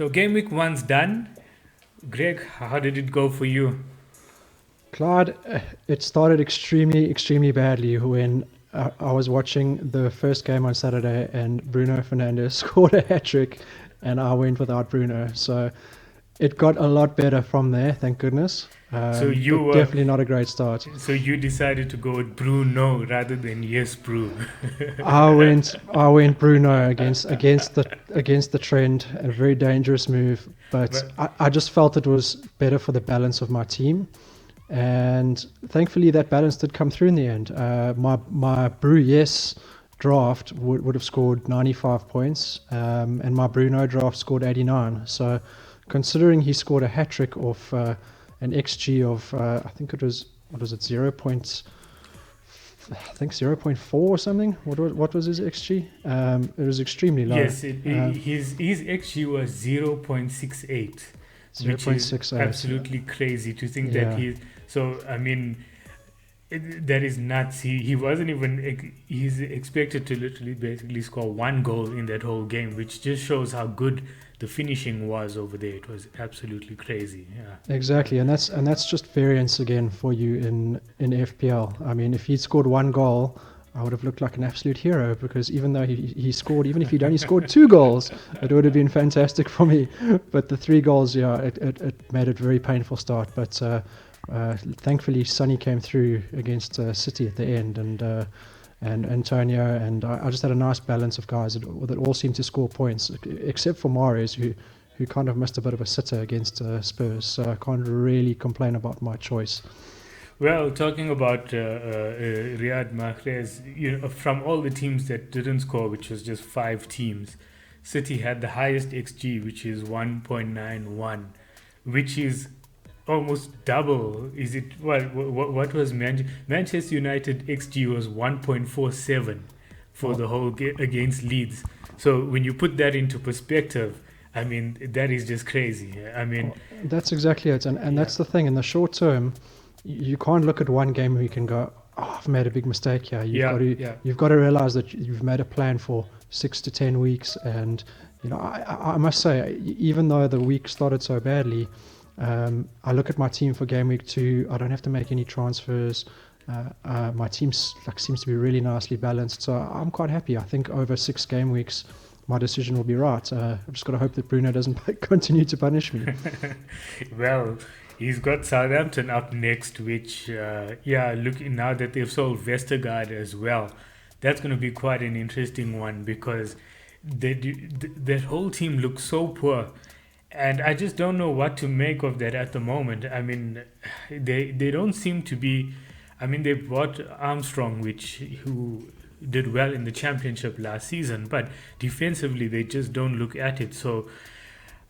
So game week one's done. Greg, how did it go for you? Clyde, it started extremely badly when I was watching the first game on Saturday and Bruno Fernandes scored a hat-trick and I went without Bruno. So it got a lot better from there, thank goodness. So you But were definitely not a great start. so you decided to go with Bru-No rather than yes Bru. I went Bruno against the trend, a very dangerous move. But But I just felt it was better for the balance of my team. And thankfully that balance did come through in the end. My Brew Yes draft would have scored 95 points, and my Bruno draft scored 89. So considering he scored a hat-trick off an XG of, I think it was, what was it, 0.4 or something. What was his XG? It was extremely low. yes, his XG was 0.68, which is 0.68. absolutely crazy to think that Yeah. he. So I mean, that is nuts. He wasn't even. He's expected to literally basically score one goal in that whole game, which just shows how good the finishing was over there. It was absolutely crazy. Yeah. Exactly, and that's just variance again for you in FPL. I mean, if he'd scored one goal, I would have looked like an absolute hero because even though he scored, even if he'd only scored 2 goals, it would have been fantastic for me. But the 3 goals, yeah, it made it a very painful start. But thankfully, Sonny came through against City at the end, and Antonio, and I just had a nice balance of guys that all seemed to score points, except for Mahrez, who kind of missed a bit of a sitter against Spurs. So I can't really complain about my choice. Well, talking about Riyad Mahrez, from all the teams that didn't score, which was just 5 teams, City had the highest XG, which is 1.91, which is almost double. Is it what was Manchester United XG was 1.47 for the whole against Leeds. So when you put that into perspective, I mean that is just crazy. I mean That's exactly it, and that's the thing. In the short term, you can't look at one game where you can go, "Oh, I've made a big mistake here." You've got to realize that you've made a plan for 6 to 10 weeks, and I must say, even though the week started so badly, I look at my team for game week 2. I don't have to make any transfers. My team seems to be really nicely balanced, so I'm quite happy. I think over 6 game weeks, my decision will be right. I've just got to hope that Bruno doesn't continue to punish me. well, he's got Southampton up next, which looking now that they've sold Vestergaard as well, that's going to be quite an interesting one because that whole team looks so poor. And I just don't know what to make of that at the moment. I mean, they don't seem to be. I mean, they bought Armstrong, who did well in the championship last season, but defensively they just don't look at it. So,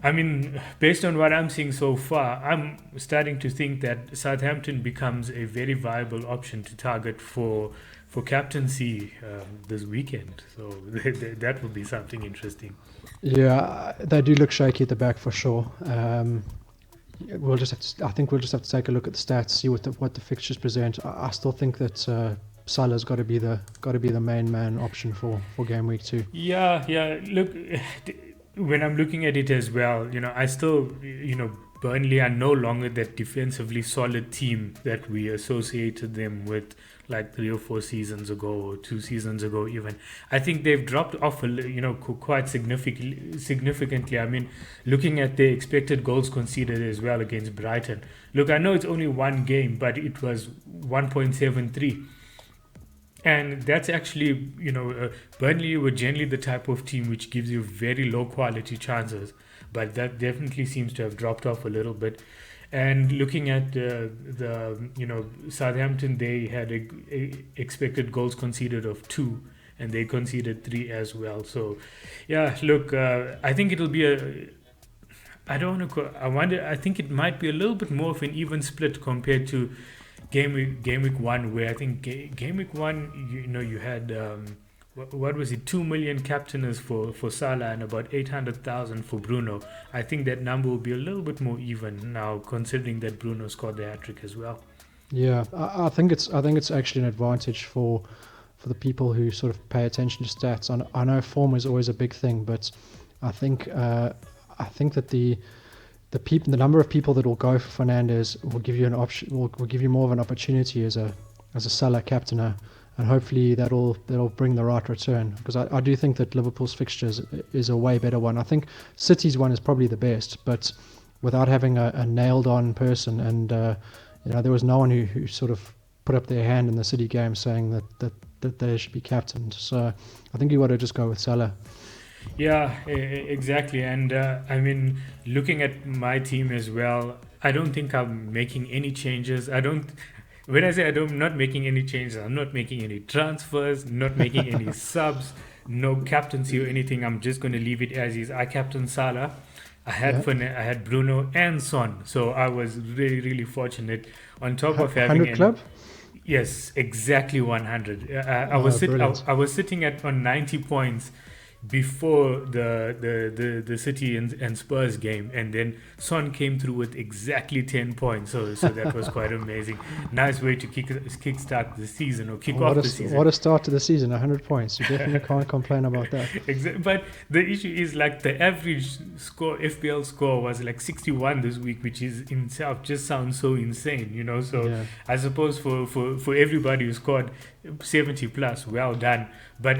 I mean, based on what I'm seeing so far, I'm starting to think that Southampton becomes a very viable option to target for captaincy this weekend. So that would be something interesting. Yeah, they do look shaky at the back for sure. We'll just have to. I think we'll just have to take a look at the stats, see what the fixtures present. I still think that Salah's got to be the main man option for game week 2. Yeah. Look, when I'm looking at it as well, I still, Burnley are no longer that defensively solid team that we associated them with like 3 or 4 seasons ago or 2 seasons ago even. I think they've dropped off quite significantly. I mean, looking at the expected goals conceded as well against Brighton. Look, I know it's only one game, but it was 1.73. And that's actually, Burnley were generally the type of team which gives you very low quality chances, but that definitely seems to have dropped off a little bit. And looking at Southampton, they had a expected goals conceded of 2, and they conceded 3 as well. So, yeah, look, I think it'll be I think it might be a little bit more of an even split compared to game week 1, where I think game week 1, you had what was it, 2 million captainers for Salah and about 800,000 for Bru-No. I think that number will be a little bit more even now, considering that Bru-No scored the hat-trick as well. Yeah, I think it's actually an advantage for the people who sort of pay attention to stats. I know form is always a big thing, but I think I think that the number of people that will go for Fernandes will give you an option, will give you more of an opportunity as a Salah captainer, and hopefully that'll bring the right return, because I do think that Liverpool's fixtures is a way better one. I think City's one is probably the best, but without having a nailed on person, and there was no one who sort of put up their hand in the City game saying that they should be captained. So I think you got to just go with Salah. Yeah, exactly. And I mean, looking at my team as well, I don't think I'm making any changes. When I say I'm not making any changes, I'm not making any transfers, not making any subs, no captaincy or anything. I'm just going to leave it as is. I captain Salah. I had Bru-No and Son, so I was really, really fortunate. On top of having 100 club. Yes, exactly 100. I was sitting on 90 points before the City and Spurs game, and then Son came through with exactly 10 points. So that was quite amazing. Nice way to kickstart the season, or kick off the season. What a start to the season! 100 points. You definitely can't complain about that. Exactly. But the issue is, like, the average score, FPL score, was like 61 this week, which is in itself just sounds so insane, So yeah. I suppose for everybody who scored 70 plus, well done. But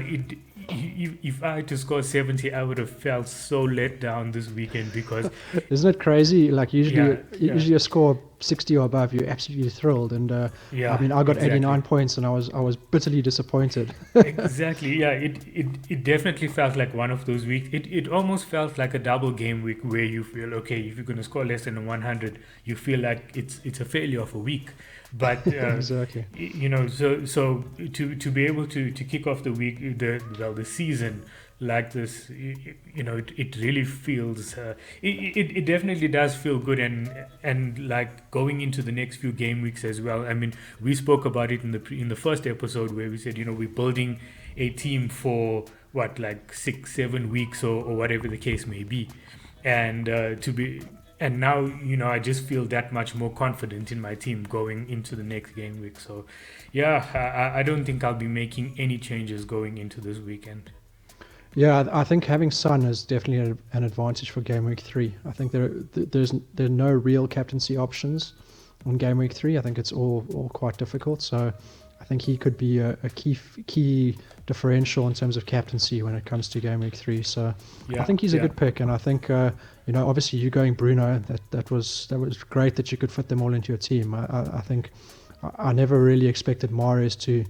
if I had to score 70, I would have felt so let down this weekend, because isn't it crazy? Like usually a score 60 or above, you're absolutely thrilled. And I mean, I got 89 points, and I was bitterly disappointed. Exactly. Yeah, it definitely felt like one of those weeks. It almost felt like a double game week, where you feel, okay, if you're going to score less than 100, you feel like it's a failure of a week. But exactly, so to be able to kick off the week, the season like this, it really feels it definitely does feel good, and like going into the next few game weeks as well. I mean, we spoke about it in the first episode, where we said, we're building a team for what, like 6-7 weeks or whatever the case may be, and And now, I just feel that much more confident in my team going into the next game week. So, yeah, I don't think I'll be making any changes going into this weekend. Yeah, I think having Son is definitely an advantage for game week 3. I think there are no real captaincy options on game week 3. I think it's all quite difficult. So I think he could be a key differential in terms of captaincy when it comes to game week 3. So I think he's a good pick, and I think obviously you going Bru-No, that was great that you could fit them all into your team. I think I never really expected Mahrez to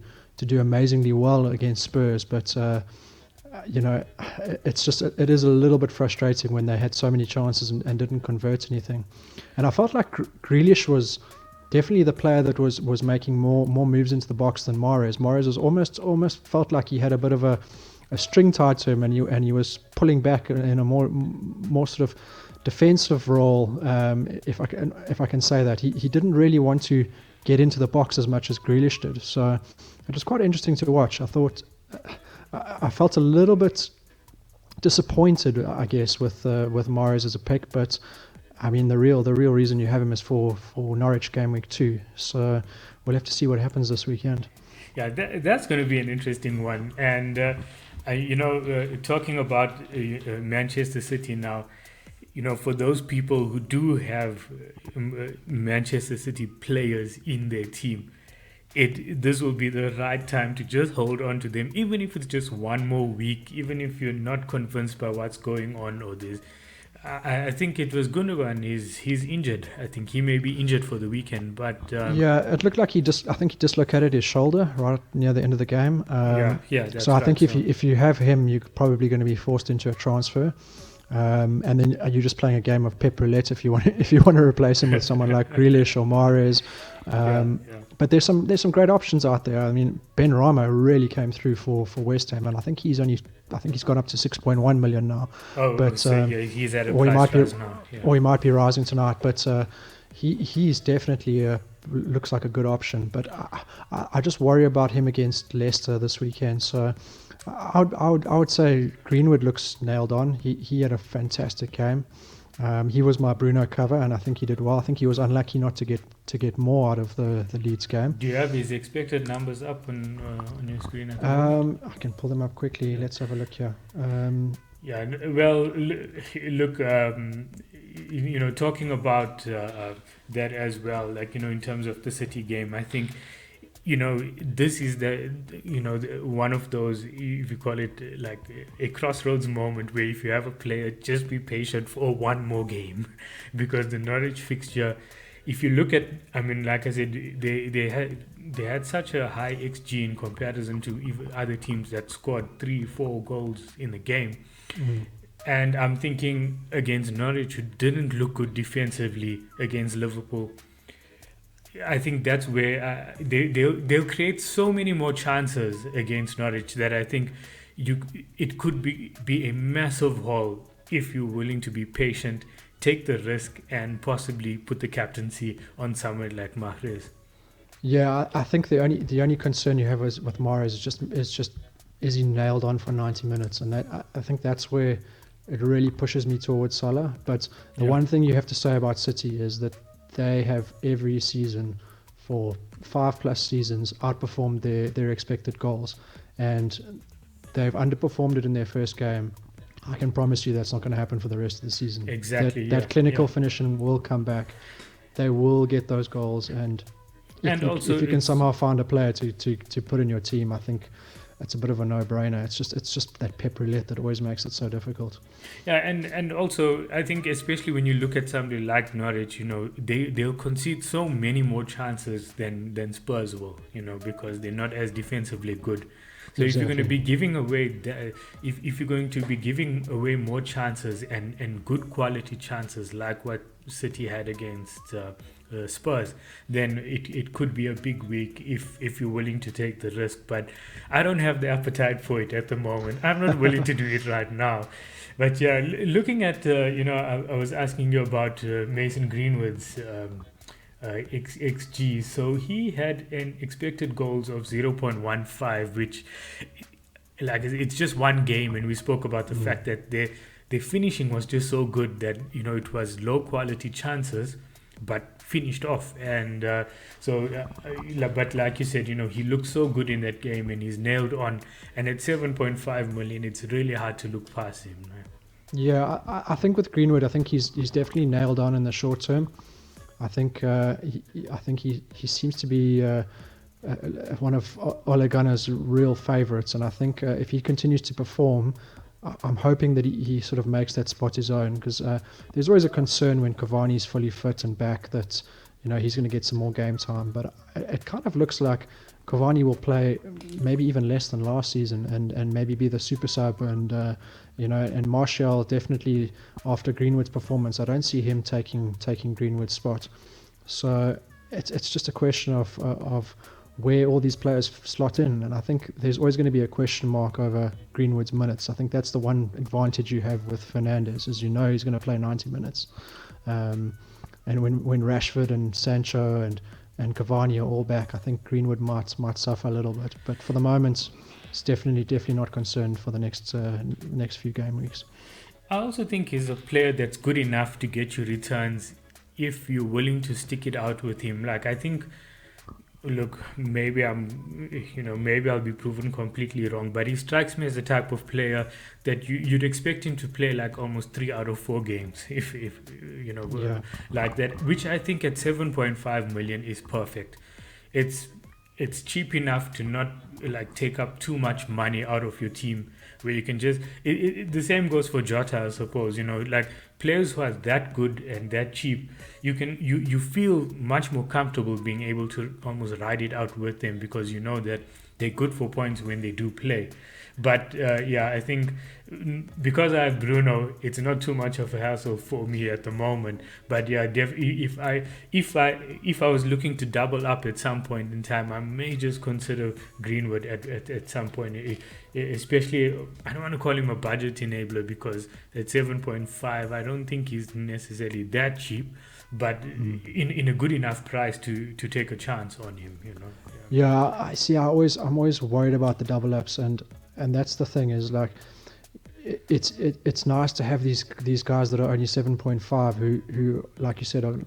do amazingly well against Spurs, but it is a little bit frustrating when they had so many chances and didn't convert anything. And I felt like Grealish was definitely the player that was making more moves into the box than Mahrez. Mahrez was almost felt like he had a bit of a string tied to him, and he was pulling back in a more sort of defensive role, if I can say that. He didn't really want to get into the box as much as Grealish did. So it was quite interesting to watch. I felt a little bit disappointed, I guess, with Mahrez as a pick, but I mean, the real reason you have him is for Norwich game week 2. So we'll have to see what happens this weekend. Yeah, that's going to be an interesting one. And talking about Manchester City now, for those people who do have Manchester City players in their team, this will be the right time to just hold on to them, even if it's just one more week, even if you're not convinced by what's going on or this. I think it was Gundogan. He's injured. I think he may be injured for the weekend. But it looked like he dislocated his shoulder right near the end of the game. That's so I think right, if you have him, you're probably going to be forced into a transfer. And then you're just playing a game of Pep Roulette if you want to replace him with someone like Grealish or Mahrez. But there's some great options out there. I mean, Ben Rama really came through for West Ham, and I think he's gone up to 6.1 million now. Oh, but so he's at a price rise now. Yeah. Or he might be rising tonight. But he's definitely looks like a good option. But I just worry about him against Leicester this weekend. So I would say Greenwood looks nailed on. He had a fantastic game. He was my Bru-No cover, and I think he did well. I think he was unlucky not to get more out of the Leeds game. Do you have his expected numbers up on your screen? I can pull them up quickly. Let's have a look here. Yeah, well, look, talking about that as well, like, in terms of the City game, I think, this is one of those, if you call it like a crossroads moment, where if you have a player, just be patient for one more game, because the Norwich fixture, if you look at, I mean, like I said, they had such a high XG in comparison to even other teams that scored 3-4 goals in the game. Mm. And I'm thinking, against Norwich, who didn't look good defensively against Liverpool, I think that's where they'll create so many more chances against Norwich, that I think it could be a massive haul if you're willing to be patient, take the risk, and possibly put the captaincy on someone like Mahrez. Yeah, I think the only concern you have with Mahrez is he nailed on for 90 minutes, and I think that's where it really pushes me towards Salah. But the Yeah, one thing you have to say about City is that they have every season for 5+ seasons outperformed their expected goals, and they've underperformed it in their first game. I can promise you that's not going to happen for the rest of the season. exactly. That Yeah, clinical yeah. finishing will come back. They will get those goals, and And also, if you can it's somehow find a player to put in your team, I think it's a bit of a no-brainer. It's just that pep roulette that always makes it so difficult. Yeah, and also I think, especially when you look at somebody like Norwich, they'll concede so many more chances than Spurs will, because they're not as defensively good. So if you're going to Exactly. be giving away, if you're going to be giving away more chances, and good quality chances like what City had against Spurs, then it could be a big week if you're willing to take the risk. But I don't have the appetite for it at the moment. I'm not willing to do it right now. But yeah, looking at, I was asking you about Mason Greenwood's XG. So he had an expected goals of 0.15, which, like, it's just one game, and we spoke about the Mm. fact that their finishing was just so good that it was low quality chances, but finished off. And but like you said, he looked so good in that game, and he's nailed on. And at 7.5 million, it's really hard to look past him, right? Yeah, I think with Greenwood, I think he's definitely nailed on in the short term. I think he seems to be one of Ole Gunnar's real favourites, and I think if he continues to perform, I'm hoping that he sort of makes that spot his own, because there's always a concern when Cavani's fully fit and back that he's going to get some more game time, but it kind of looks like Cavani will play maybe even less than last season, and maybe be the super sub, and Martial definitely, after Greenwood's performance, I don't see him taking Greenwood's spot. So it's just a question of where all these players slot in, and I think there's always going to be a question mark over Greenwood's minutes. I think that's the one advantage you have with Fernandes, is he's going to play 90 minutes. And when Rashford and Sancho and Cavani are all back, I think Greenwood might suffer a little bit. But for the moment, it's definitely not concerned for the next few game weeks. I also think he's a player that's good enough to get you returns if you're willing to stick it out with him. Like, I think, look, maybe I'll be proven completely wrong, but he strikes me as the type of player that you'd expect him to play like almost 3 out of 4 games, if Yeah. like that, which I think at 7.5 million is perfect. It's it's cheap enough to not like take up too much money out of your team, where you can just the same goes for Jota, I suppose. Like, players who are that good and that cheap, you feel much more comfortable being able to almost ride it out with them, because you know that they're good for points when they do play. But yeah, I think, because I have Bru-No, it's not too much of a hassle for me at the moment. But yeah, if I was looking to double up at some point in time, I may just consider Greenwood at some point. Especially, I don't want to call him a budget enabler, because at 7.5, I don't think he's necessarily that cheap, but Mm. in a good enough price to take a chance on him. Yeah, I see. I'm always worried about the double ups, and that's the thing, is like it's nice to have these guys that are only 7.5, who like you said, are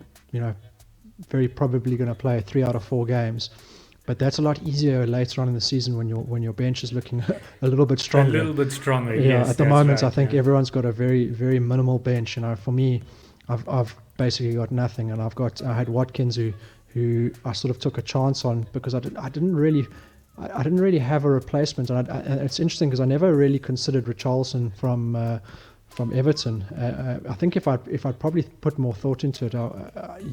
very probably going to play 3 out of 4 games. But that's a lot easier later on in the season when your bench is looking a little bit A stronger. little bit stronger, Yeah, yes. at the That's moment, I right, think yeah. everyone's got a very, very minimal bench. For me, I've basically got nothing, and I had Watkins who I sort of took a chance on because I didn't really. I didn't really have a replacement, and it's interesting because I never really considered Richarlison from Everton. I think if I'd probably put more thought into it,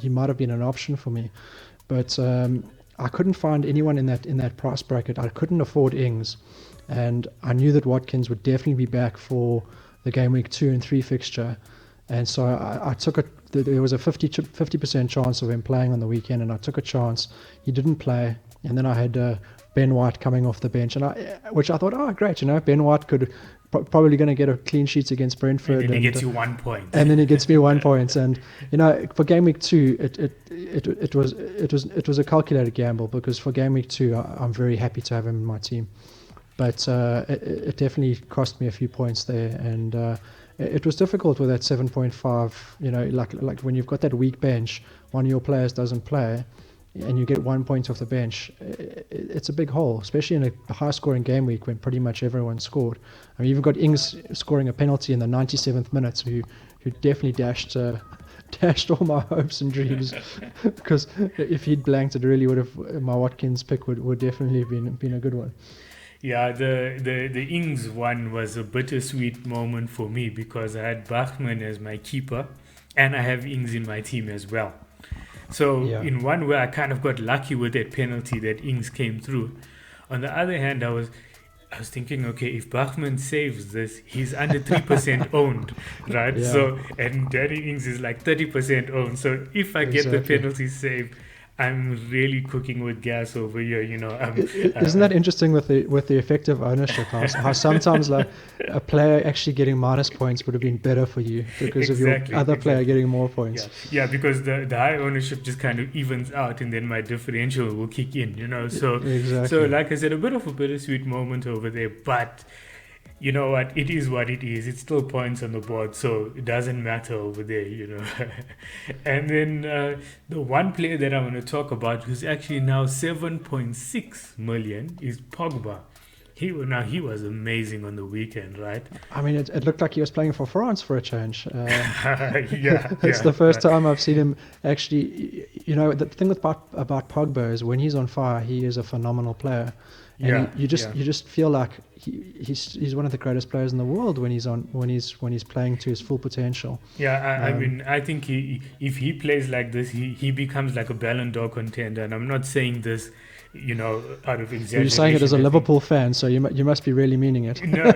he might have been an option for me, but I couldn't find anyone in that price bracket. I couldn't afford Ings, and I knew that Watkins would definitely be back for the game week 2 and 3 fixture, and so I took it. There was a 50% chance of him playing on the weekend, and I took a chance. He didn't play, and then I had Ben White coming off the bench, which I thought, oh great, Ben White could probably going to get a clean sheet against Brentford, And then he gets you 1 point. and then he gets me 1 point. And for game week 2, it was a calculated gamble because for game week 2, I'm very happy to have him in my team, but it definitely cost me a few points there, and it was difficult with that 7.5. Like when you've got that weak bench, one of your players doesn't play, and you get 1 point off the bench, it's a big hole, especially in a high-scoring game week when pretty much everyone scored. I mean, you've got Ings scoring a penalty in the 97th minute, who definitely dashed all my hopes and dreams because if he'd blanked, it really would have. My Watkins pick would definitely have been a good one. Yeah, the Ings one was a bittersweet moment for me because I had Bachmann as my keeper and I have Ings in my team as well. So Yeah. in one way, I kind of got lucky with that penalty that Ings came through. On the other hand, I was thinking, okay, if Bachmann saves this, he's under 3% owned, right? Yeah. So, and Danny Ings is like 30% owned. So if I get the Exactly. penalty save, I'm really cooking with gas over here, Isn't that interesting with the effective ownership? How sometimes like a player actually getting minus points would have been better for you because of your other player getting more points. Yeah, because the high ownership just kind of evens out, and then my differential will kick in, So Exactly. so like I said, a bit of a bittersweet moment over there, but you know what? It is what it is. It's still points on the board, so it doesn't matter over there, And then the one player that I want to talk about, who's actually now 7.6 million, is Pogba. He was amazing on the weekend, right? I mean, it looked like he was playing for France for a change. Yeah, It's the first time I've seen him actually. The thing about Pogba is when he's on fire, he is a phenomenal player. And you just feel like he's one of the greatest players in the world when he's playing to his full potential. Yeah, I mean, I think if he plays like this, he becomes like a Ballon d'Or contender. And I'm not saying this, out of exaggeration. You're saying it as a Liverpool fan, so you must be really meaning it. No,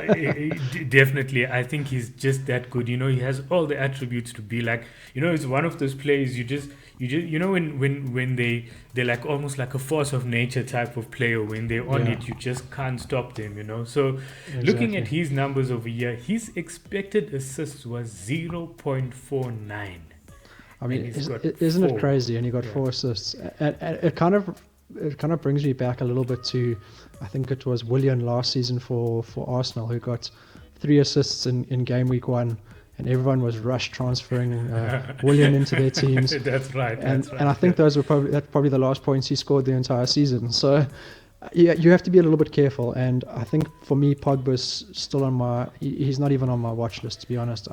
definitely. I think he's just that good. He has all the attributes to be like. It's one of those players you just when they're like almost like a force of nature type of player. When they're on it, you just can't stop them. So looking at his numbers over here, his expected assists was 0.49. I mean, isn't it crazy? And he got 4 assists, and it kind of brings me back a little bit to, I think it was Willian last season for Arsenal, who got 3 assists in game week 1, and everyone was rush transferring Willian into their teams. That's right. And I think those were probably the last points he scored the entire season. So yeah, you have to be a little bit careful. And I think for me, Pogba's still on he's not even on my watch list, to be honest.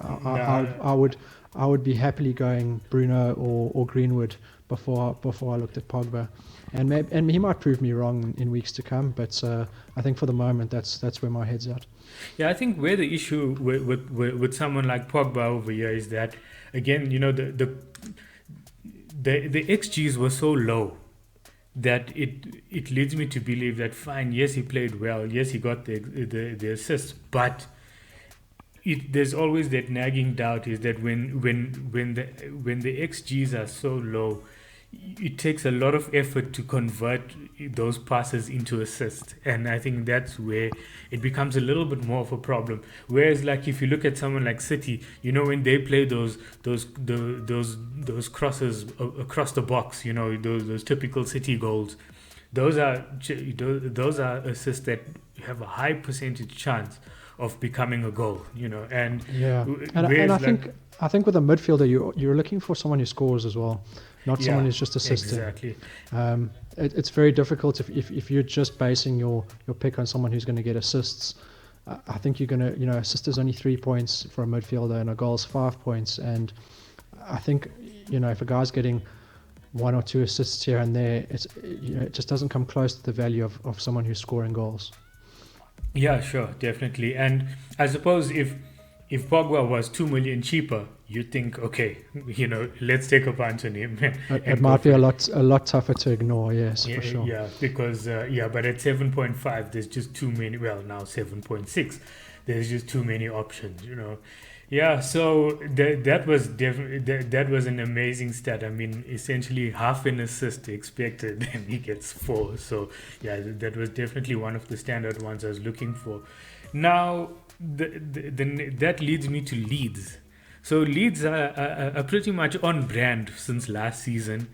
I would be happily going Bru-No or Greenwood before I looked at Pogba, and he might prove me wrong in weeks to come. But I think for the moment, that's where my head's at. Yeah, I think where the issue with someone like Pogba over here is that, again, the XGs were so low that it leads me to believe that fine, yes, he played well, yes, he got the assists, but there's always that nagging doubt is that when the XGs are so low, it takes a lot of effort to convert those passes into assists, and I think that's where it becomes a little bit more of a problem. Whereas, like if you look at someone like City, when they play those crosses across the box, those typical City goals, those are assists that have a high percentage chance of becoming a goal, and Yeah, and whereas I think with a midfielder, you're looking for someone who scores as well, not someone yeah, who's just assisting. exactly. It's very difficult if you're just basing your pick on someone who's going to get assists. I think you're going to, assist is only 3 points for a midfielder and a goal's 5 points. And I think, if a guy's getting 1 or 2 assists here and there, it just doesn't come close to the value of someone who's scoring goals. Yeah, sure, definitely. And I suppose if Pogba was 2 million cheaper, you'd think, okay, let's take a punch on him. It might be a lot tougher to ignore, yes, yeah, for sure. Yeah, because but at 7.5, there's just too many. Well, now 7.6, there's just too many options. Yeah, so that was definitely that was an amazing stat. I mean, essentially half an assist expected, and he gets 4. So yeah, that was definitely one of the standout ones I was looking for. Now, that leads me to Leeds. So Leeds are pretty much on brand since last season.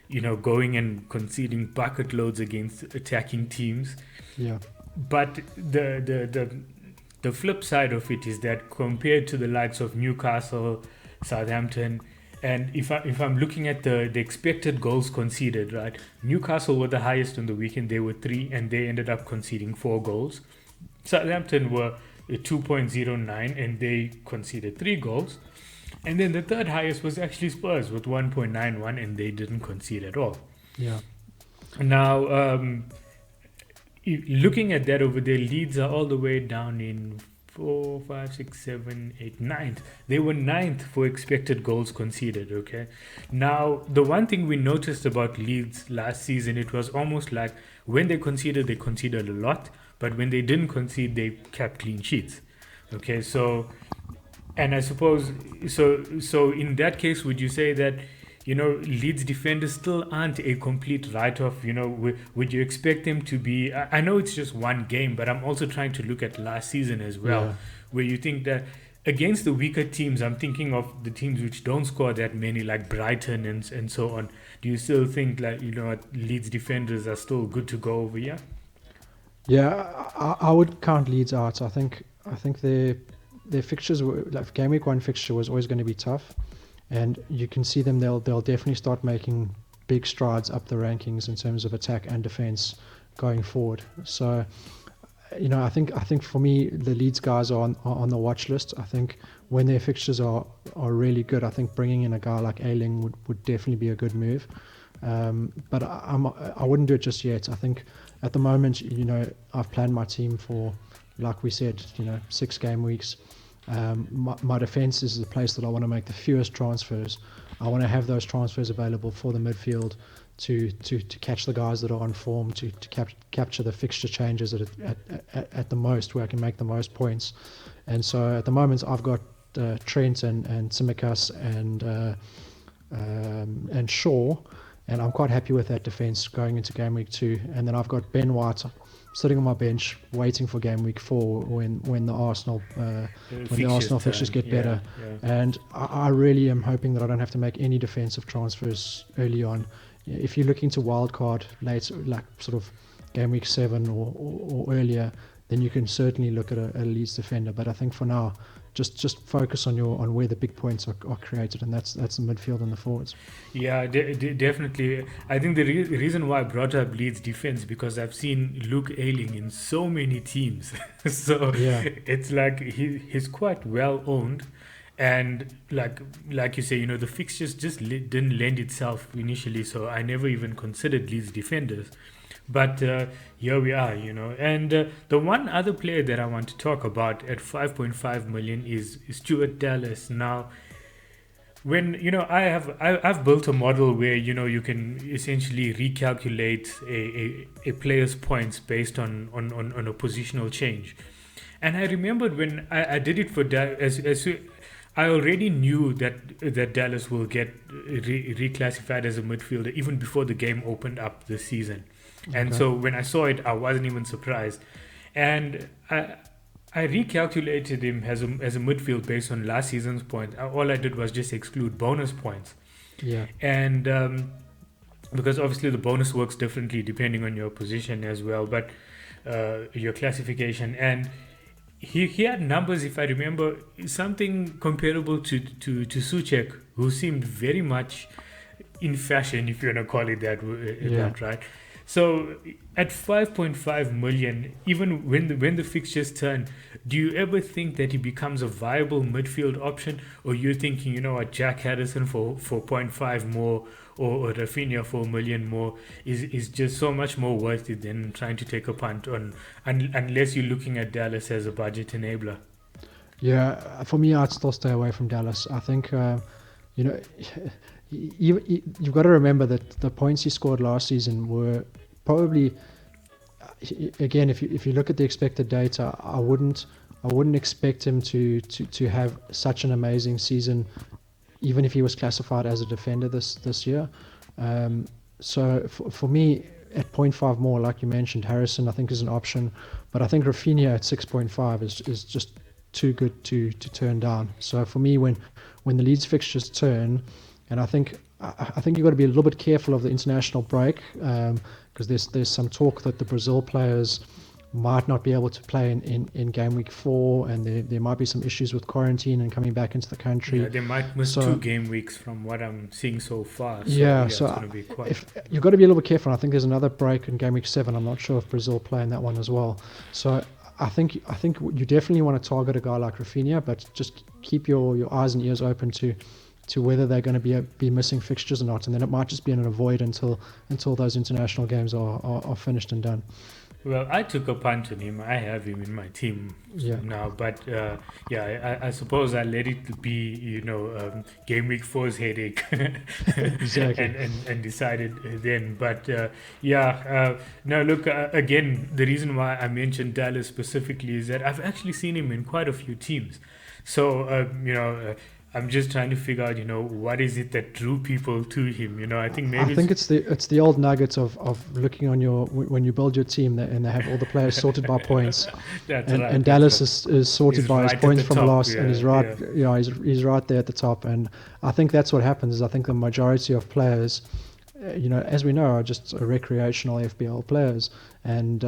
Going and conceding bucket loads against attacking teams. Yeah. But the flip side of it is that compared to the likes of Newcastle, Southampton, and if I'm looking at the expected goals conceded, right? Newcastle were the highest on the weekend. They were 3, and they ended up conceding 4 goals. Southampton were 2.09, and they conceded 3 goals. And then the third highest was actually Spurs with 1.91, and they didn't concede at all. Yeah. Now, looking at that over there, Leeds are all the way down in 4, 5, 6, 7, 8, 9th. They were 9th for expected goals conceded, okay? Now, the one thing we noticed about Leeds last season, it was almost like when they conceded a lot, but when they didn't concede, they kept clean sheets. Okay, so, and I suppose, so in that case, would you say that, Leeds defenders still aren't a complete write-off? Would you expect them to be? I know it's just one game, but I'm also trying to look at last season as well, where you think that against the weaker teams, I'm thinking of the teams which don't score that many, like Brighton and so on. Do you still think like Leeds defenders are still good to go over here? Yeah, I would count Leeds out. I think their fixtures were like game week 1 fixture was always going to be tough. And you can see them; they'll definitely start making big strides up the rankings in terms of attack and defense going forward. So, I think for me, the Leeds guys are on the watch list. I think when their fixtures are really good, I think bringing in a guy like Ayling would definitely be a good move. But I wouldn't do it just yet. I think at the moment, I've planned my team for, like we said, 6 game weeks. My defense is the place that I want to make the fewest transfers. I want to have those transfers available for the midfield to catch the guys that are on form, to capture the fixture changes at the most, where I can make the most points. And so at the moment I've got Trent and Tsimikas and Shaw, and I'm quite happy with that defense going into game week 2. And then I've got Ben White sitting on my bench waiting for game week 4 when the Arsenal fixtures get better. And I really am hoping that I don't have to make any defensive transfers early on. If you're looking to wildcard late, like sort of game week 7 or earlier, then you can certainly look at a Leeds defender. But I think for now, just focus on where the big points are created, and that's the midfield and the forwards. Yeah, definitely. I think the reason why I brought up Leeds defense, because I've seen Luke Ayling in so many teams. So it's like he's quite well owned, and like you say, the fixtures just didn't lend itself initially, so I never even considered Leeds defenders. But here we are, and the one other player that I want to talk about at 5.5 million is Stuart Dallas. Now, when I've built a model where you can essentially recalculate a player's points based on a positional change, and I remembered when I did it for Dallas, I already knew that Dallas will get reclassified as a midfielder even before the game opened up this season. And so when I saw it, I wasn't even surprised. And I recalculated him as a midfield based on last season's point. All I did was just exclude bonus points. Yeah. And because obviously the bonus works differently depending on your position as well, but your classification. And he had numbers, if I remember, something comparable to Suchek, who seemed very much in fashion, if you want to call it Yeah. that, right? So at 5.5 million, even when the fixtures turn, do you ever think that he becomes a viable midfield option, or you're thinking, you know what, Jack Harrison for point 0.5 more, or Rafinha for 1 million more is just so much more worth it than trying to take a punt on, unless you're looking at Dallas as a budget enabler. Yeah, for me, I'd still stay away from Dallas. I think, you know, you've got to remember that the points he scored last season were probably, again, if you look at the expected data, I wouldn't expect him to have such an amazing season, even if he was classified as a defender this year. Um, so for me, at point 0.5 more, like you mentioned, Harrison I think is an option, but I think Rafinha at 6.5 is just too good to turn down. So for me, when the Leeds fixtures turn, and I think you've got to be a little bit careful of the international break, because there's some talk that the Brazil players might not be able to play in game week 4, and there might be some issues with quarantine and coming back into the Yeah, country. they might miss two So game weeks from what I'm seeing so far. So yeah, yeah, so it's going to be quite. if you've got to be a little bit careful. I think there's another break in game week 7. I'm not sure if Brazil play in that one as well. So I think you definitely want to target a guy like Rafinha, but just keep your eyes and ears open to whether they're going to be missing fixtures or not, and then it might just be an avoid until those international games are finished and done. Well, I took a punt on him. I have him in my team Yeah, now, but yeah, I suppose I let it be, game week four's headache, exactly. and decided then. But yeah, no, look, again, the reason why I mentioned Dallas specifically is that I've actually seen him in quite a few teams. So I'm just trying to figure out, what is it that drew people to him. I think I maybe it's. think it's the old nuggets of looking on your when you build your team and they have all the players sorted by points, That's and right. That's Dallas right. is sorted He's by his right at points the from top. last, and Yeah, he's right, yeah. he's right there at the top. And I think that's what happens. Is I think the majority of players, as we know, are just recreational FPL players, and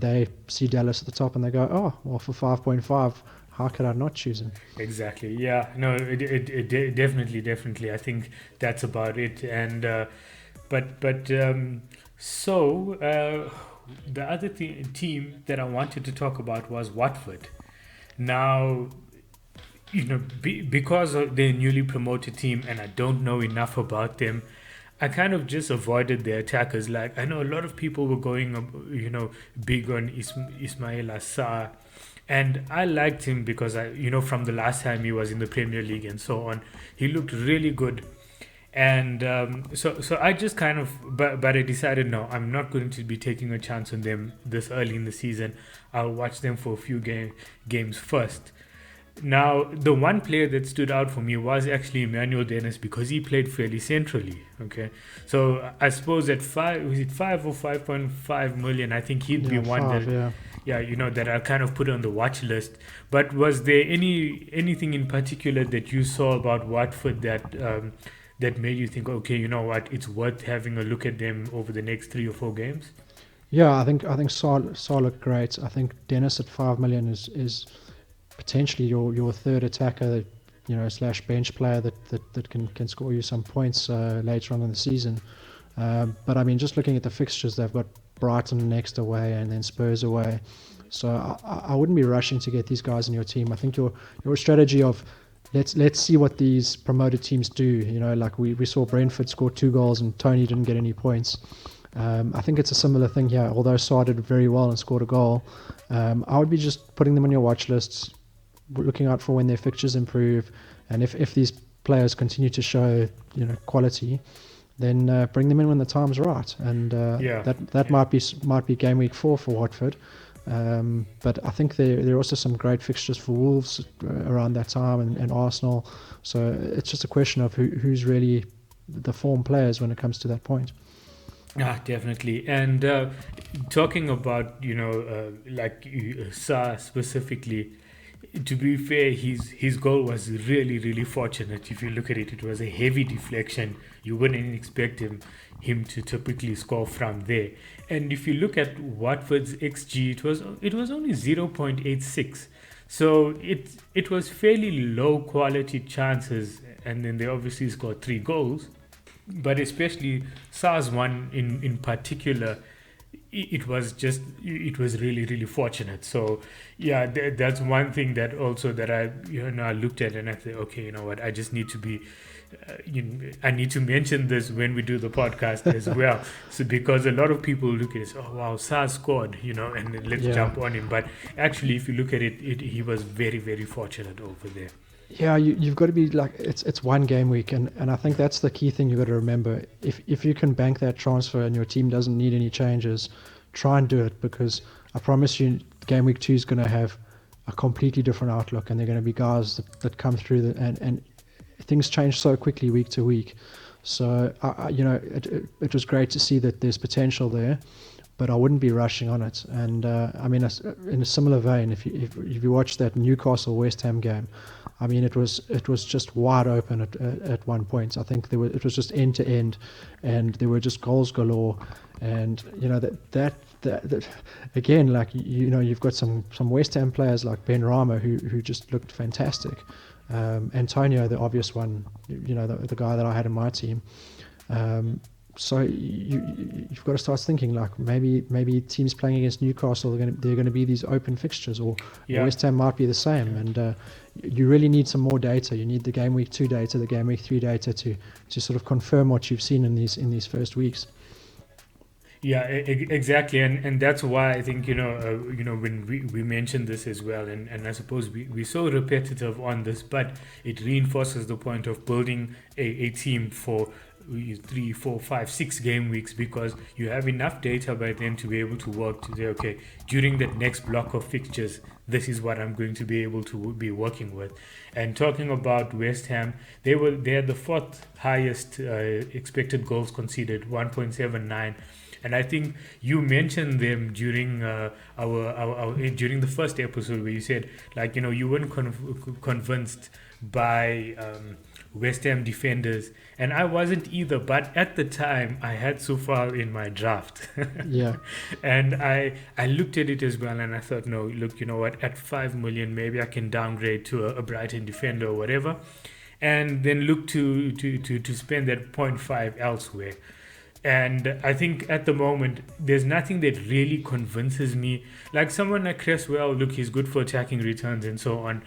they see Dallas at the top and they go, oh well, for 5.5, how could I not choose him? Exactly. Yeah. No. Definitely. I think that's about it. And but the other team that I wanted to talk about was Watford. Now, because of their newly promoted team, and I don't know enough about them, I kind of just avoided the attackers. Like I know a lot of people were going, big on Ismail Assar, and I liked him because from the last time he was in the Premier League and so on, he looked really good. And so I just kind of, but I decided no, I'm not going to be taking a chance on them this early in the season. I'll watch them for a few games first. Now, the one player that stood out for me was actually Emmanuel Dennis because he played fairly centrally. Okay, so I suppose at was it 5 or 5.5 million? I think he'd be Yeah, one five. that, Yeah. yeah, that I kind of put on the watch list. But was there anything in particular that you saw about Watford that made you think, okay, you know what, it's worth having a look at them over the next 3 or 4 games? Yeah, I think Saul looked great. I think Dennis at 5 million is potentially your third attacker, slash bench player that can score you some points later on in the season. But I mean, just looking at the fixtures, they've got Brighton next away and then Spurs away. So I wouldn't be rushing to get these guys in your team. I think your strategy of let's see what these promoted teams do. Like we saw Brentford score 2 goals and Tony didn't get any points. I think it's a similar thing here. Although Sarr did very well and scored a goal, I would be just putting them on your watch lists, looking out for when their fixtures improve, and if these players continue to show quality, then bring them in when the time's right. And Yeah, that yeah. might be game week 4 for Watford. But I think there are also some great fixtures for Wolves around that time, and Arsenal. So it's just a question of who's really the form players when it comes to that point. Ah, definitely. And talking about, Sa specifically, to be fair, his goal was really, really fortunate. If you look at it, it was a heavy deflection. You wouldn't expect him to typically score from there. And if you look at Watford's XG, it was only 0.86. So it was fairly low quality chances, and then they obviously scored 3 goals. But especially SARS one in particular, it was really fortunate. So yeah, that's one thing that also that I looked at and I said, okay, you know what, I just need to be I need to mention this when we do the podcast as well. So because a lot of people look at it, oh wow, SARS scored, and then let's Yeah. jump on him. But actually, if you look at it, he was very fortunate over there. Yeah, you've got to be like it's one game week, and I think that's the key thing you've got to remember. If you can bank that transfer and your team doesn't need any changes, try and do it, because I promise you, game week 2 is going to have a completely different outlook, and they're going to be guys that come through and things change so quickly week to week. So it was great to see that there's potential there, but I wouldn't be rushing on it. And I mean, in a similar vein, if you watch that Newcastle West Ham game, I mean, it was just wide open at one point. I think it was just end to end, and there were just goals galore. And that again, like you've got some West Ham players like Ben Rama who just looked fantastic. Antonio, the obvious one, the guy that I had in my team. So you've got to start thinking like maybe teams playing against Newcastle they're going to be these open fixtures, or West Ham might be the same, and you really need some more data. You need the game week 2 data, the game week 3 data to sort of confirm what you've seen in these first weeks. Yeah, exactly, and that's why I think when we mentioned this as well, and I suppose we're so repetitive on this, but it reinforces the point of building a team for 3, 4, 5, 6 game weeks, because you have enough data by then to be able to work to say, okay, during that next block of fixtures, this is what I'm going to be able to be working with. And talking about West Ham, they had the 4th highest expected goals conceded, 1.79. And I think you mentioned them during our during the first episode, where you said you weren't convinced by West Ham defenders, and I wasn't either. But at the time, I had Sufal in my draft. Yeah. And I looked at it as well, and I thought, no, look, you know what? At 5 million, maybe I can downgrade to a Brighton defender or whatever, and then look to spend that 0.5 elsewhere. And I think at the moment, there's nothing that really convinces me. Like someone like Cresswell, look, he's good for attacking returns and so on.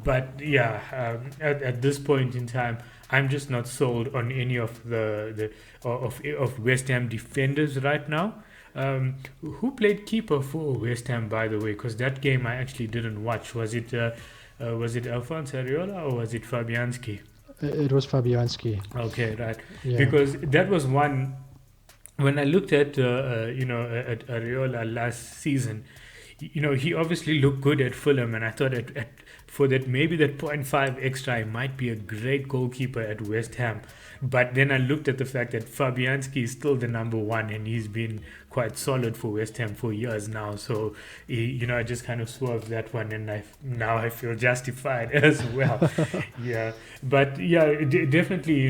But yeah, at this point in time, I'm just not sold on any of of West Ham defenders right now. Who played keeper for West Ham, by the way? Because that game I actually didn't watch. Was it Alphonse Areola or was it Fabianski? It was Fabianski. Okay, right. Yeah. Because that was one. When I looked at at Areola last season, he obviously looked good at Fulham, and I thought for that maybe that 0.5 extra, he might be a great goalkeeper at West Ham. But then I looked at the fact that Fabianski is still the number 1, and he's been quite solid for West Ham for years now. So I just kind of swerved that one, and now I feel justified as well. Yeah, but yeah, definitely.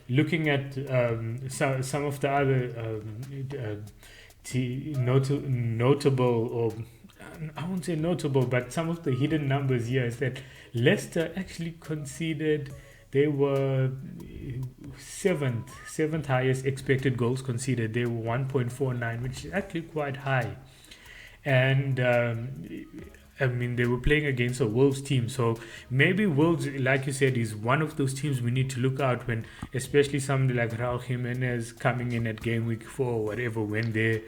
Looking at some of the other notable, or I won't say notable, but some of the hidden numbers here is that Leicester actually conceded. They were seventh highest expected goals conceded. They were 1.49, which is actually quite high. And I mean, they were playing against a Wolves team, so maybe Wolves, like you said, is one of those teams we need to look out when, especially somebody like Raul Jimenez coming in at game week 4 or whatever, when they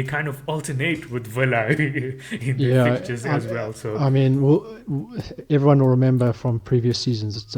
kind of alternate with Villa in the fixtures as well. So I mean, everyone will remember from previous seasons. It's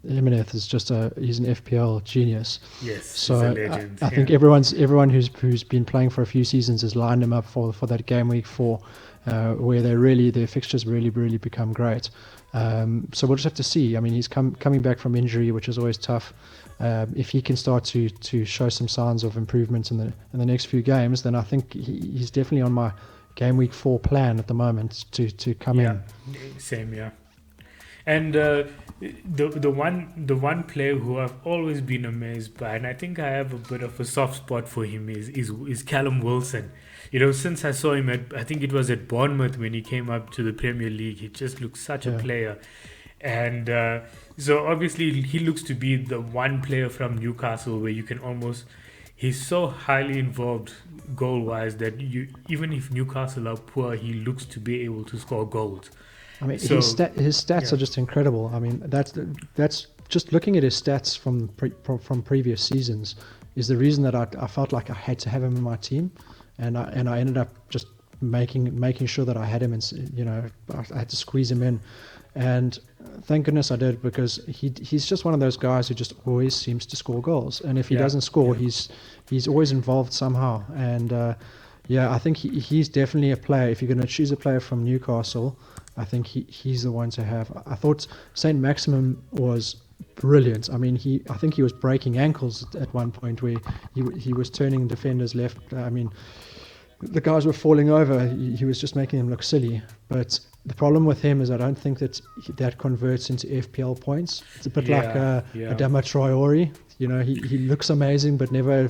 Jimenez is he's an FPL genius. Yes, so he's a legend. I think everyone who's been playing for a few seasons has lined him up for that game week 4. Where their fixtures really become great. So we'll just have to see. I mean, he's coming back from injury, which is always tough. If he can start to show some signs of improvement in the next few games, then I think he's definitely on my game week 4 plan at the moment to come in. Same, yeah. And the one player who I've always been amazed by, and I think I have a bit of a soft spot for him, is Callum Wilson. Since I saw him I think it was at Bournemouth when he came up to the Premier League, he just looks such a Yeah. player. And so obviously he looks to be the one player from Newcastle where you can almost, he's so highly involved goal wise that even if Newcastle are poor, he looks to be able to score goals. I mean, So his stats yeah, are just incredible. I mean, that's just looking at his stats from previous seasons is the reason that I felt like I had to have him in my team, and I ended up just making sure that I had him, and I had to squeeze him in, and thank goodness I did, because he's just one of those guys who just always seems to score goals, and if he yeah, doesn't score, yeah. he's always involved somehow, and yeah, I think he's definitely a player. If you're going to choose a player from Newcastle, I think he's the one to have. I thought Saint Maximum was brilliant. I mean, I think he was breaking ankles at one point where he was turning defenders left. I mean, the guys were falling over. He was just making them look silly. But the problem with him is I don't think that converts into FPL points. It's a bit like Yeah, a yeah. Dama Traore. He looks amazing, but never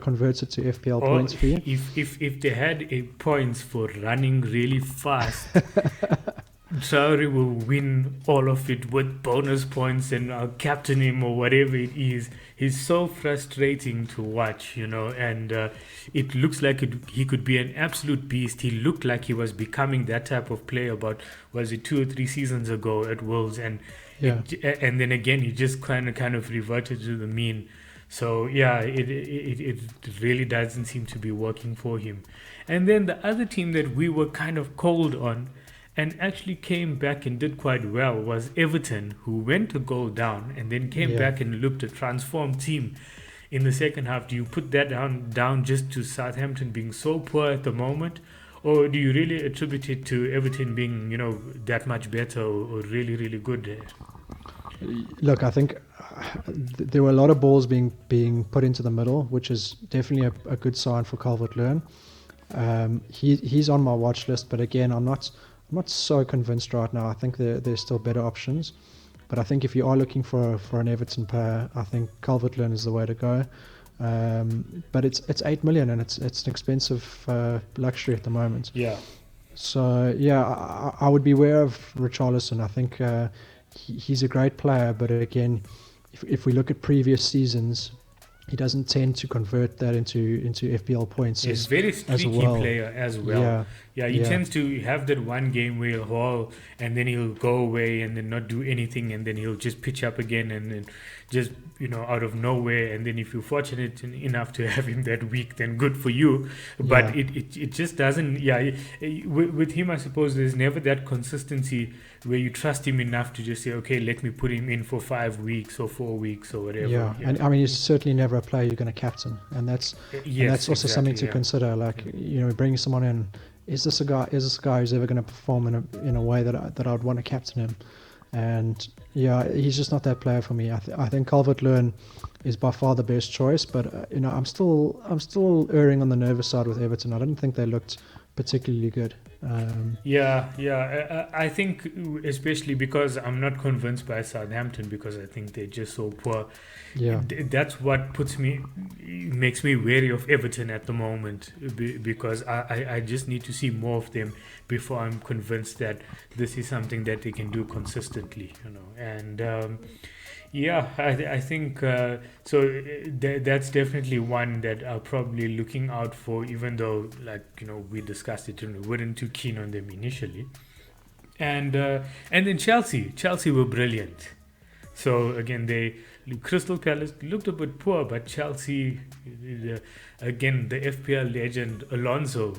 converts it to FPL Or points for you. if they had a points for running really fast, Traore will win all of it with bonus points, and I'll captain him or whatever it is. He's so frustrating to watch, and it looks like he could be an absolute beast. He looked like he was becoming that type of player about, was it 2 or 3 seasons ago at Wolves, and Yeah. and then again he just kind of reverted to the mean. So yeah, it really doesn't seem to be working for him. And then the other team that we were kind of cold on and actually came back and did quite well was Everton, who went a goal down and then came Yeah. back and looked a transformed team in the second half. Do you put that down just to Southampton being so poor at the moment, or do you really attribute it to Everton being that much better, or really really good? Look, I think there were a lot of balls being put into the middle, which is definitely a good sign for Calvert-Lewin. He's on my watch list, but again, I'm not so convinced right now. I think there's still better options, but I think if you are looking for an Everton player, I think Calvert-Lewin is the way to go. But it's 8 million, and it's an expensive luxury at the moment. Yeah. So yeah, I would be aware of Richarlison. I think he's a great player, but again, if we look at previous seasons, he doesn't tend to convert that into FPL points He's a very as streaky well. player as well. Yeah, Yeah, he yeah, tends to have that one game where he'll haul and then he'll go away and then not do anything, and then he'll just pitch up again and then just out of nowhere. And then if you're fortunate enough to have him that week, then good for you. But yeah. it just doesn't. Yeah, with him, I suppose there's never that consistency where you trust him enough to just say, okay, let me put him in for 5 weeks or 4 weeks or whatever. Yeah, and I mean, he's certainly never a player you're going to captain, and that's Yes, also something exactly. to Yeah. consider. Like, bringing someone in, is this a guy who's ever going to perform in a way that I'd want to captain him? And yeah, he's just not that player for me. I think Calvert-Lewin is by far the best choice, but I'm still erring on the nervous side with Everton. I didn't think they looked particularly good. Yeah. I think especially because I'm not convinced by Southampton, because I think they're just so poor. Yeah, That's what makes me wary of Everton at the moment, because I just need to see more of them before I'm convinced that this is something that they can do consistently. And yeah, I think so. That's definitely one that I'm probably looking out for, even though, like we discussed it and we weren't too keen on them initially. And then Chelsea were brilliant. So again, Crystal Palace looked a bit poor, but Chelsea, again, the FPL legend Alonso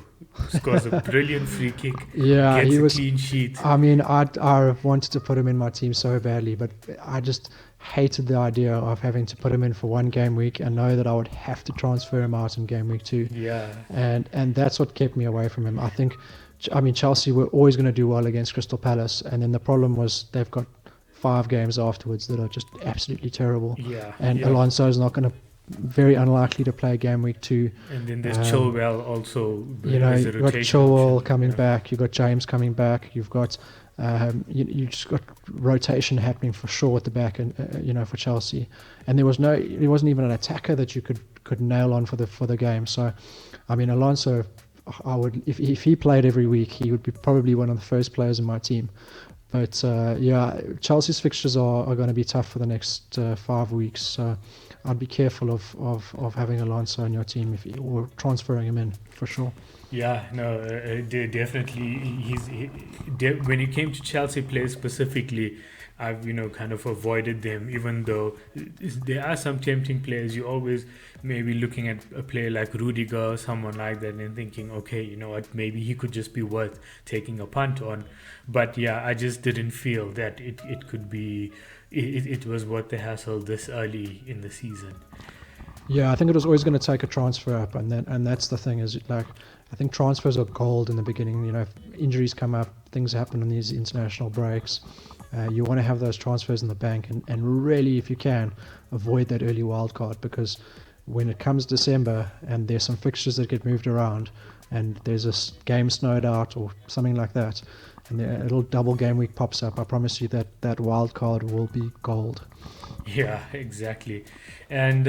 scores a brilliant free kick, yeah, gets he a was. clean sheet. I mean, I wanted to put him in my team so badly, but I just hated the idea of having to put him in for one game week and know that I would have to transfer him out in game week 2, Yeah, and that's what kept me away from him. I mean, Chelsea were always going to do well against Crystal Palace, and then the problem was they've got 5 games afterwards that are just absolutely terrible, yeah, and yeah. Alonso is not going to, very unlikely to play game week 2. And then there's Um, Chilwell also as a you've got rotation Chilwell option. coming Yeah. back, you've got James coming back, you've got You just got rotation happening for sure at the back, and for Chelsea, and there wasn't even an attacker that you could nail on for the game. So, I mean, Alonso, I would if he played every week, he would be probably one of the first players in my team. But Chelsea's fixtures are going to be tough for the next 5 weeks. So I'd be careful of having Alonso on your team or transferring him in for sure. Yeah, no, definitely. When it came to Chelsea players specifically, I've kind of avoided them. Even though there are some tempting players, you always maybe looking at a player like Rudiger or someone like that and thinking, okay, you know what, maybe he could just be worth taking a punt on. But yeah, I just didn't feel that it could be. It was worth the hassle this early in the season. Yeah, I think it was always going to take a transfer up, and that's the thing is like I think transfers are gold in the beginning. If injuries come up, things happen on these international breaks. You want to have those transfers in the bank, and really, if you can, avoid that early wild card, because when it comes December and there's some fixtures that get moved around, and there's a game snowed out or something like that, and a little double game week pops up, I promise you that wild card will be gold. Yeah, exactly. And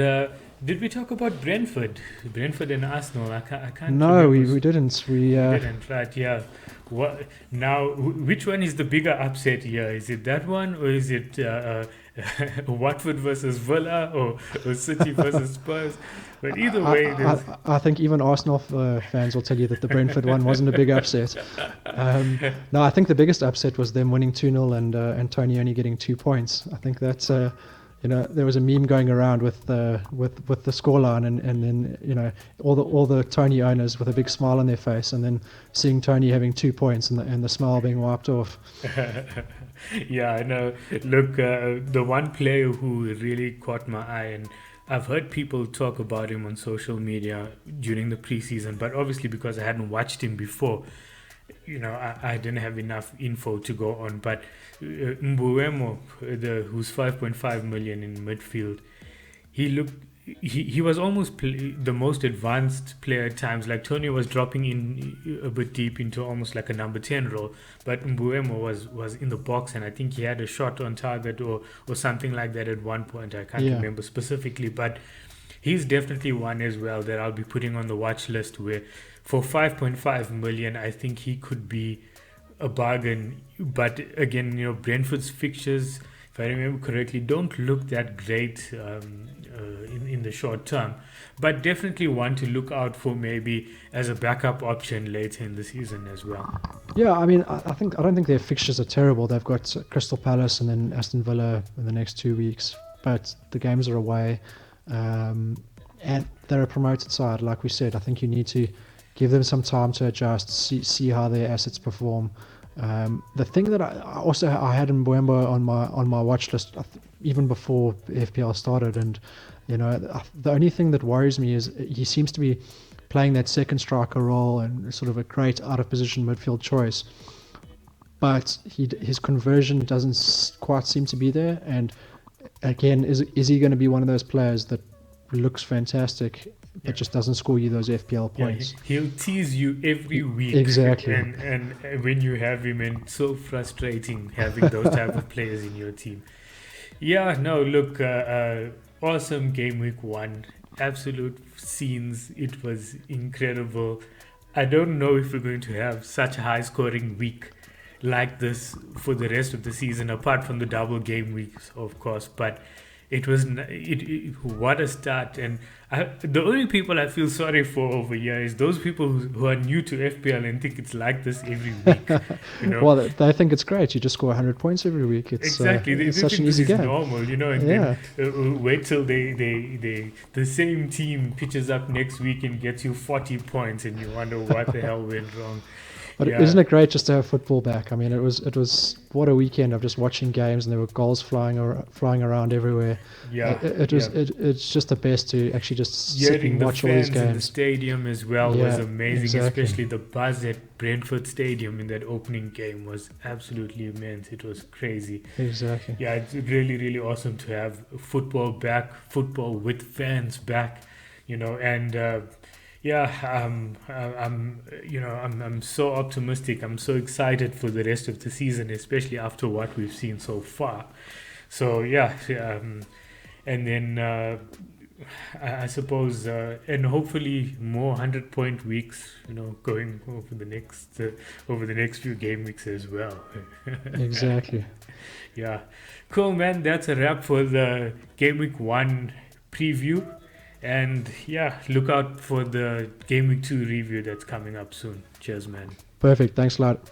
did we talk about Brentford? Brentford and Arsenal. I can't No, remember. we didn't. We didn't, right? Yeah. What now? Which one is the bigger upset here? Is it that one, or is it Watford versus Villa, or City versus Spurs? But either way, I think even Arsenal fans will tell you that the Brentford one wasn't a big upset. No, I think the biggest upset was them winning 2-0 and Tony only getting 2 points. I think that's there was a meme going around with the scoreline, and then all the Tony owners with a big smile on their face, and then seeing Tony having 2 points and the smile being wiped off. Yeah, I know. Look, the one player who really caught my eye, and I've heard people talk about him on social media during the preseason, but obviously because I hadn't watched him before, I didn't have enough info to go on. But Mbuemo, who's 5.5 million in midfield, he was almost the most advanced player at times. Like Tony was dropping in a bit deep into almost like a number 10 role, but Mbuemo was in the box, and I think he had a shot on target or something like that at one point. I can't remember specifically, but he's definitely one as well that I'll be putting on the watch list, where for 5.5 million I think he could be a bargain. But again, Brentford's fixtures, if I remember correctly, don't look that great in the short term, but definitely one to look out for maybe as a backup option later in the season as well. Yeah, I mean, I don't think their fixtures are terrible. They've got Crystal Palace and then Aston Villa in the next 2 weeks, but the games are away, and they're a promoted side. Like we said, I think you need to give them some time to adjust, see how their assets perform. The thing that I had in Mbemba on my watch list even before FPL started, and the only thing that worries me is he seems to be playing that second striker role and sort of a great out of position midfield choice, but his conversion doesn't quite seem to be there. And again, is he going to be one of those players that looks fantastic but just doesn't score you those FPL points? Yeah, he'll tease you every week. Exactly. And when you have him, and it's so frustrating having those type of players in your team. Yeah, no, look, awesome game week 1. Absolute scenes. It was incredible. I don't know if we're going to have such a high scoring week like this for the rest of the season, apart from the double game weeks, of course, but it was what a start. And the only people I feel sorry for over here is those people who are new to FPL and think it's like this every week. Well, they think it's great. You just score 100 points every week. It's exactly. They it's think such an easy this is game. normal, and then wait till the same team pitches up next week and gets you 40 points, and you wonder what the hell went wrong. But isn't it great just to have football back? I mean, it was what a weekend of just watching games, and there were goals flying around everywhere. Yeah, it's just the best to actually just sit and watch all these games. In the stadium as well was amazing, exactly. Especially the buzz at Brentford Stadium in that opening game was absolutely immense. It was crazy. Exactly. Yeah, it's really, really awesome to have football back, football with fans back, and Yeah, I'm so optimistic. I'm so excited for the rest of the season, especially after what we've seen so far. So yeah, and then I suppose, and hopefully more 100-point weeks. Going over the next few game weeks as well. Exactly. Yeah, cool, man. That's a wrap for the Game Week 1 preview. And yeah, look out for the Game Week 2 review that's coming up soon. Cheers, man. Perfect. Thanks a lot.